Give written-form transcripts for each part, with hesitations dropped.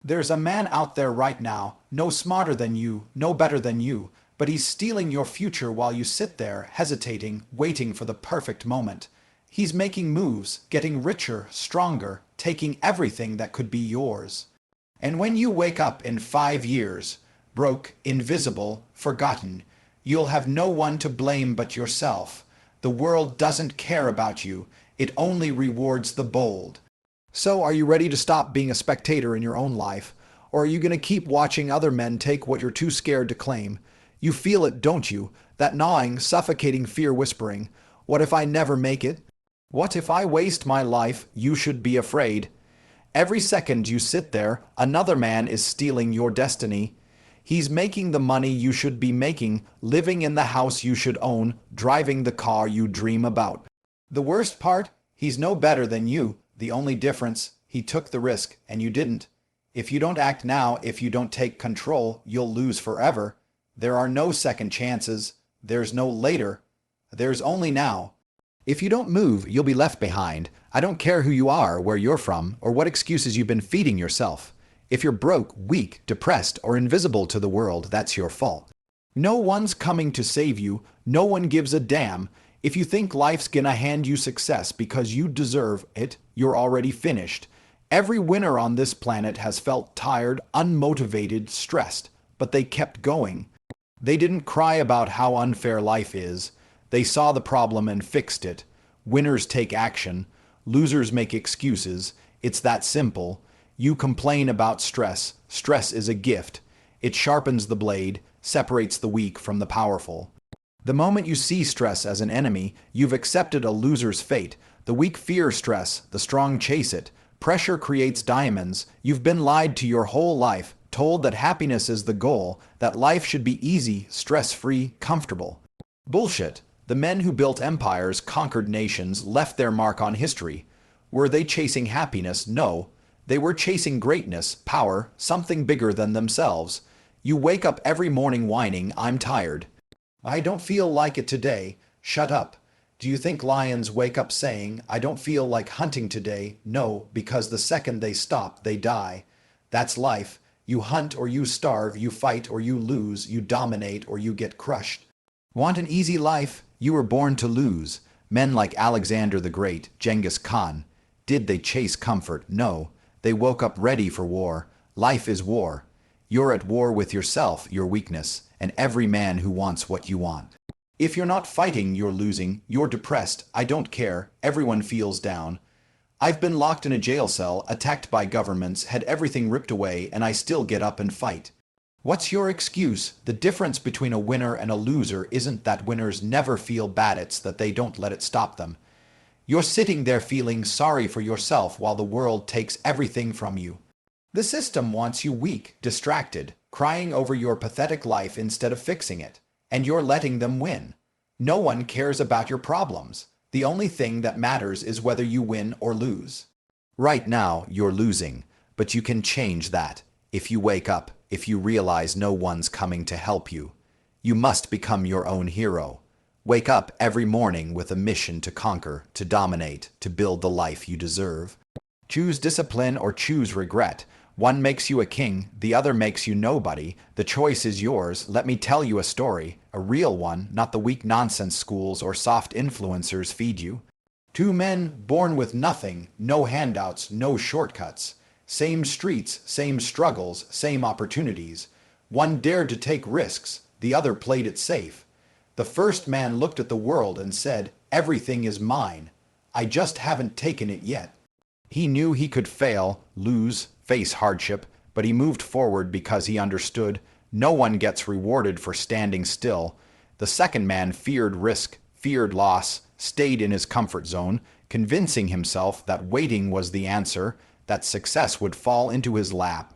There's a man out there right now, no smarter than you, no better than you, but he's stealing your future while you sit there, hesitating, waiting for the perfect moment. He's making moves, getting richer, stronger, taking everything that could be yours. And when you wake up in 5 years, broke, invisible, forgotten, you'll have no one to blame but yourself. The world doesn't care about you. It only rewards the bold. So are you ready to stop being a spectator in your own life? Or are you going to keep watching other men take what you're too scared to claim? You feel it, don't you? That gnawing, suffocating fear whispering, what if I never make it? What if I waste my life? You should be afraid. Every second you sit there, another man is stealing your destiny. He's making the money you should be making, living in the house you should own, driving the car you dream about. The worst part? He's no better than you. The only difference, he took the risk and you didn't. If you don't act now, if you don't take control, you'll lose forever. There are no second chances. There's no later. There's only now. If you don't move, you'll be left behind. I don't care who you are, where you're from, or what excuses you've been feeding yourself. If you're broke, weak, depressed, or invisible to the world, that's your fault. No one's coming to save you. No one gives a damn. If you think life's gonna hand you success because you deserve it, you're already finished. Every winner on this planet has felt tired, unmotivated, stressed, but they kept going. They didn't cry about how unfair life is. They saw the problem and fixed it. Winners take action. Losers make excuses. It's that simple. You complain about stress. Stress is a gift. It sharpens the blade, separates the weak from the powerful. The moment you see stress as an enemy, you've accepted a loser's fate. The weak fear stress, the strong chase it. Pressure creates diamonds. You've been lied to your whole life, told that happiness is the goal, that life should be easy, stress-free, comfortable. Bullshit. The men who built empires, conquered nations, left their mark on history. Were they chasing happiness? No. They were chasing greatness, power, something bigger than themselves. You wake up every morning whining, I'm tired. I don't feel like it today. Shut up. Do you think lions wake up saying, I don't feel like hunting today? No, because the second they stop, they die. That's life. You hunt or you starve, you fight or you lose, you dominate or you get crushed. Want an easy life? You were born to lose. Men like Alexander the Great, Genghis Khan. Did they chase comfort? No. They woke up ready for war. Life is war. You're at war with yourself, your weakness, and every man who wants what you want. If you're not fighting, you're losing. You're depressed. I don't care. Everyone feels down. I've been locked in a jail cell, attacked by governments, had everything ripped away, and I still get up and fight. What's your excuse? The difference between a winner and a loser isn't that winners never feel bad, it's that they don't let it stop them. You're sitting there feeling sorry for yourself while the world takes everything from you. The system wants you weak, distracted, crying over your pathetic life instead of fixing it. And you're letting them win. No one cares about your problems. The only thing that matters is whether you win or lose. Right now, you're losing, but you can change that. If you wake up, if you realize no one's coming to help you, you must become your own hero. Wake up every morning with a mission to conquer, to dominate, to build the life you deserve. Choose discipline or choose regret. One makes you a king, the other makes you nobody. The choice is yours. Let me tell you a story, a real one, not the weak nonsense schools or soft influencers feed you. Two men born with nothing, no handouts, no shortcuts. Same streets, same struggles, same opportunities. One dared to take risks, the other played it safe. The first man looked at the world and said, everything is mine. I just haven't taken it yet. He knew he could fail, lose, face hardship, but he moved forward because he understood no one gets rewarded for standing still. The second man feared risk, feared loss, stayed in his comfort zone, convincing himself that waiting was the answer, that success would fall into his lap.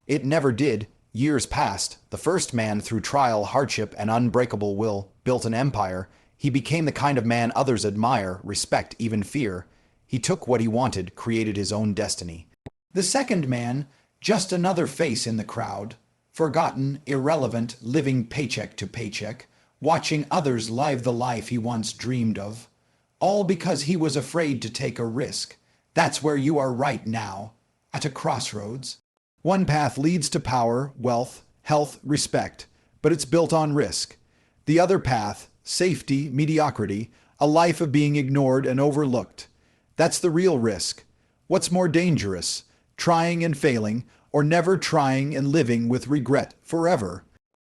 It never did. Years passed. The first man, through trial, hardship, and unbreakable will, built an empire. He became the kind of man others admire, respect, even fear. He took what he wanted, created his own destiny. The second man, just another face in the crowd, forgotten, irrelevant, living paycheck to paycheck, watching others live the life he once dreamed of, all because he was afraid to take a risk. That's where you are right now, at a crossroads. One path leads to power, wealth, health, respect, but it's built on risk. The other path, safety, mediocrity, a life of being ignored and overlooked. That's the real risk. What's more dangerous, trying and failing, or never trying and living with regret forever?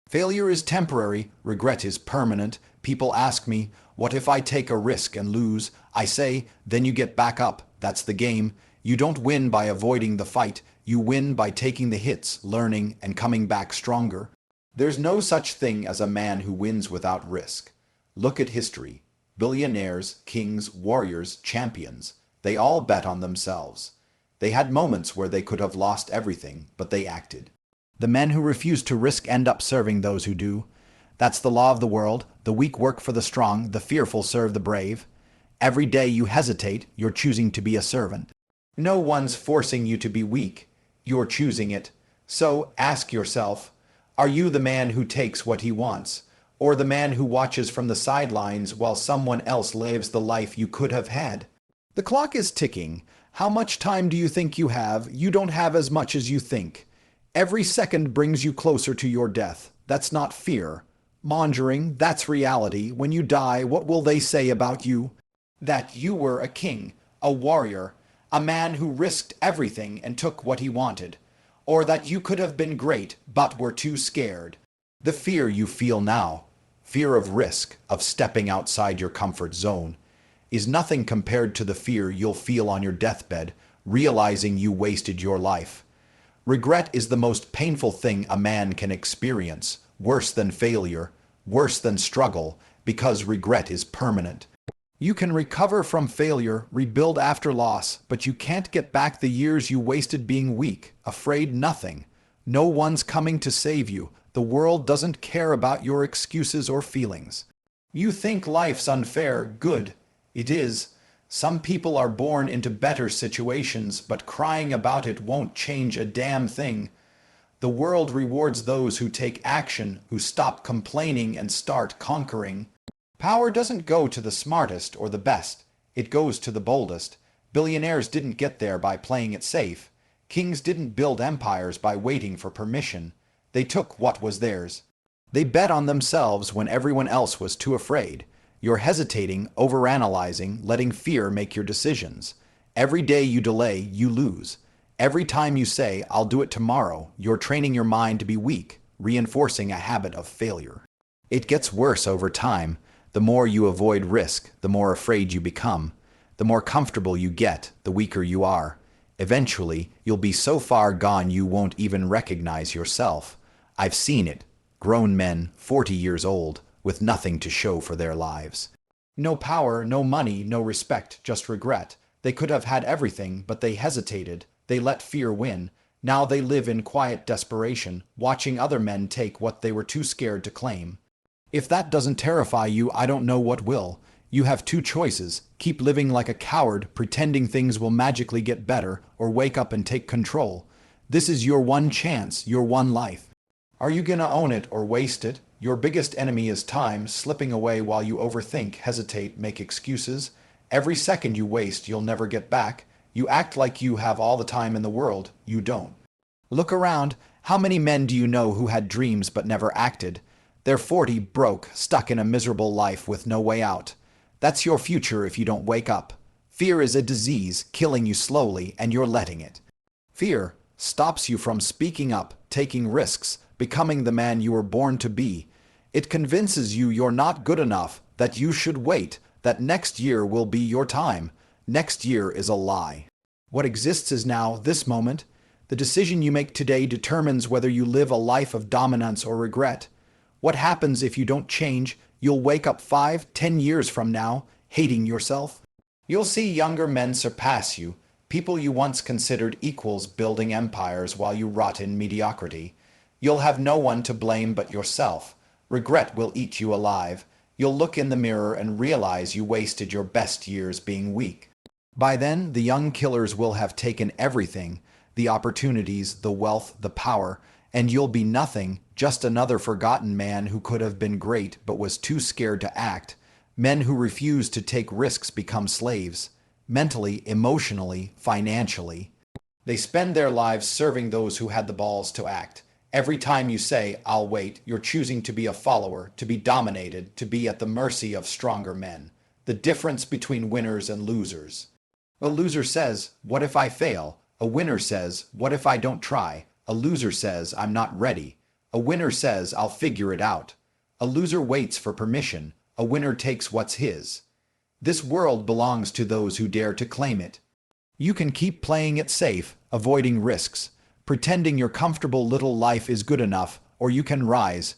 Failure is temporary, regret is permanent. People ask me, what if I take a risk and lose? I say, then you get back up. That's the game. You don't win by avoiding the fight. You win by taking the hits, learning, and coming back stronger. There's no such thing as a man who wins without risk. Look at history. Billionaires, kings, warriors, champions. They all bet on themselves. They had moments where they could have lost everything, but they acted. The men who refuse to risk end up serving those who do. That's the law of the world. The weak work for the strong, the fearful serve the brave. Every day you hesitate, you're choosing to be a servant. No one's forcing you to be weak. You're choosing it. So ask yourself, are you the man who takes what he wants, or the man who watches from the sidelines while someone else lives the life you could have had? The clock is ticking. How much time do you think you have? You don't have as much as you think. Every second brings you closer to your death. That's not fear. Mongering, that's reality. When you die, what will they say about you? That you were a king, a warrior, a man who risked everything and took what he wanted. Or that you could have been great, but were too scared. The fear you feel now, fear of risk, of stepping outside your comfort zone, is nothing compared to the fear you'll feel on your deathbed, realizing you wasted your life. Regret is the most painful thing a man can experience, worse than failure, worse than struggle, because regret is permanent. You can recover from failure, rebuild after loss, but you can't get back the years you wasted being weak, afraid nothing. No one's coming to save you. The world doesn't care about your excuses or feelings. You think life's unfair, good. It is. Some people are born into better situations, but crying about it won't change a damn thing. The world rewards those who take action, who stop complaining and start conquering. Power doesn't go to the smartest or the best. It goes to the boldest. Billionaires didn't get there by playing it safe. Kings didn't build empires by waiting for permission. They took what was theirs. They bet on themselves when everyone else was too afraid. You're hesitating, overanalyzing, letting fear make your decisions. Every day you delay, you lose. Every time you say, I'll do it tomorrow, you're training your mind to be weak, reinforcing a habit of failure. It gets worse over time. The more you avoid risk, the more afraid you become. The more comfortable you get, the weaker you are. Eventually, you'll be so far gone you won't even recognize yourself. I've seen it. Grown men, 40 years old, with nothing to show for their lives. No power, no money, no respect, just regret. They could have had everything, but they hesitated. They let fear win. Now they live in quiet desperation, watching other men take what they were too scared to claim. If that doesn't terrify you, I don't know what will. You have two choices. Keep living like a coward, pretending things will magically get better, or wake up and take control. This is your one chance, your one life. Are you gonna own it or waste it? Your biggest enemy is time, slipping away while you overthink, hesitate, make excuses. Every second you waste, you'll never get back. You act like you have all the time in the world. You don't. Look around. How many men do you know who had dreams but never acted? They're 40, broke, stuck in a miserable life with no way out. That's your future if you don't wake up. Fear is a disease, killing you slowly, and you're letting it. Fear stops you from speaking up, taking risks, becoming the man you were born to be. It convinces you you're not good enough, that you should wait, that next year will be your time. Next year is a lie. What exists is now, this moment. The decision you make today determines whether you live a life of dominance or regret. What happens if you don't change? You'll wake up 5, 10 years from now, hating yourself. You'll see younger men surpass you, people you once considered equals building empires while you rot in mediocrity. You'll have no one to blame but yourself. Regret will eat you alive. You'll look in the mirror and realize you wasted your best years being weak. By then, the young killers will have taken everything, the opportunities, the wealth, the power, and you'll be nothing, just another forgotten man who could have been great but was too scared to act. Men who refuse to take risks become slaves, mentally, emotionally, financially. They spend their lives serving those who had the balls to act. Every time you say, "I'll wait," you're choosing to be a follower, to be dominated, to be at the mercy of stronger men. The difference between winners and losers. A loser says, "What if I fail?" A winner says, "What if I don't try?" A loser says, "I'm not ready." A winner says, "I'll figure it out." A loser waits for permission. A winner takes what's his. This world belongs to those who dare to claim it. You can keep playing it safe, avoiding risks, pretending your comfortable little life is good enough, or you can rise.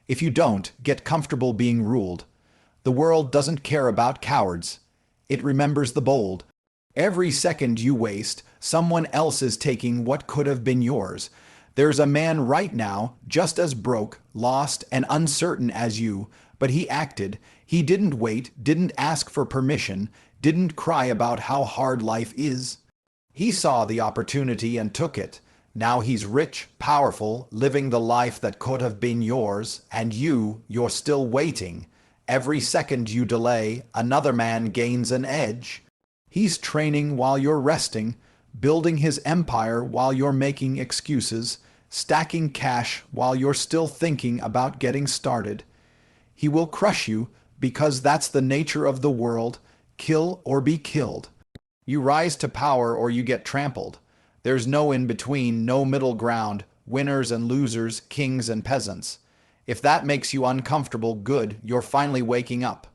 If you don't, get comfortable being ruled. The world doesn't care about cowards. It remembers the bold. Every second you waste, someone else is taking what could have been yours. There's a man right now, just as broke, lost, and uncertain as you, but he acted. He didn't wait, didn't ask for permission, didn't cry about how hard life is. He saw the opportunity and took it. Now he's rich, powerful, living the life that could have been yours, and you're still waiting. Every second you delay, another man gains an edge. He's training while you're resting, building his empire while you're making excuses, stacking cash while you're still thinking about getting started. He will crush you because that's the nature of the world, kill or be killed. You rise to power or you get trampled. There's no in between, no middle ground, winners and losers, kings and peasants. If that makes you uncomfortable, good, you're finally waking up.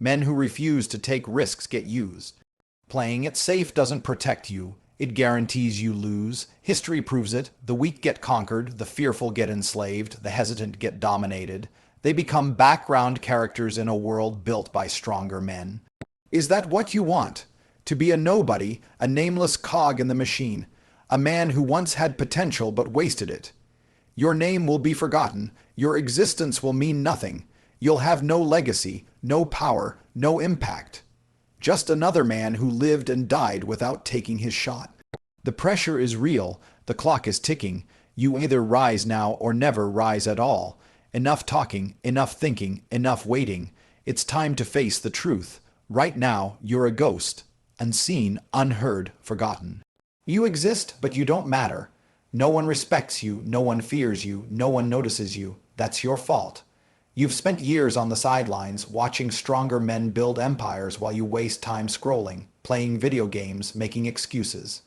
Men who refuse to take risks get used. Playing it safe doesn't protect you. It guarantees you lose. History proves it. The weak get conquered, the fearful get enslaved, the hesitant get dominated. They become background characters in a world built by stronger men. Is that what you want? To be a nobody, a nameless cog in the machine, a man who once had potential but wasted it. Your name will be forgotten. Your existence will mean nothing. You'll have no legacy, no power, no impact. Just another man who lived and died without taking his shot. The pressure is real. The clock is ticking. You either rise now or never rise at all. Enough talking, enough thinking, enough waiting. It's time to face the truth. Right now, you're a ghost. Unseen, unheard, forgotten. You exist, but you don't matter. No one respects you, no one fears you, no one notices you. That's your fault. You've spent years on the sidelines, watching stronger men build empires while you waste time scrolling, playing video games, making excuses.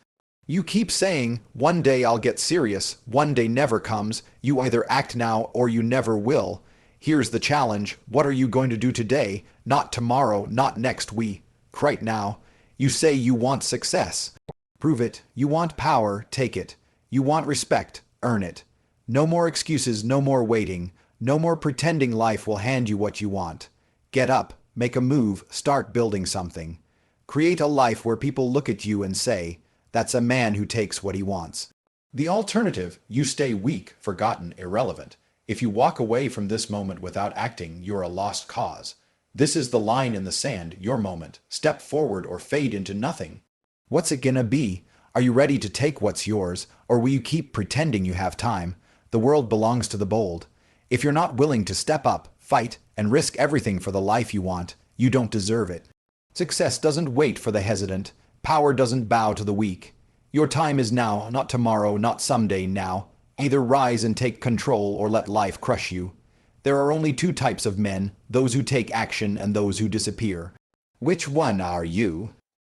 You keep saying, "One day I'll get serious," one day never comes, you either act now or you never will. Here's the challenge, what are you going to do today? Not tomorrow, not next week, right now. You say you want success. Prove it. You want power, take it. You want respect, earn it. No more excuses, no more waiting. No more pretending life will hand you what you want. Get up, make a move, start building something. Create a life where people look at you and say, "That's a man who takes what he wants." The alternative, you stay weak, forgotten, irrelevant. If you walk away from this moment without acting, you're a lost cause. This is the line in the sand, your moment. Step forward or fade into nothing. What's it gonna be? Are you ready to take what's yours, or will you keep pretending you have time? The world belongs to the bold. If you're not willing to step up, fight, and risk everything for the life you want, you don't deserve it. Success doesn't wait for the hesitant. Power doesn't bow to the weak. Your time is now, not tomorrow, not someday, now. Either rise and take control or let life crush you. There are only two types of men, those who take action and those who disappear. Which one are you?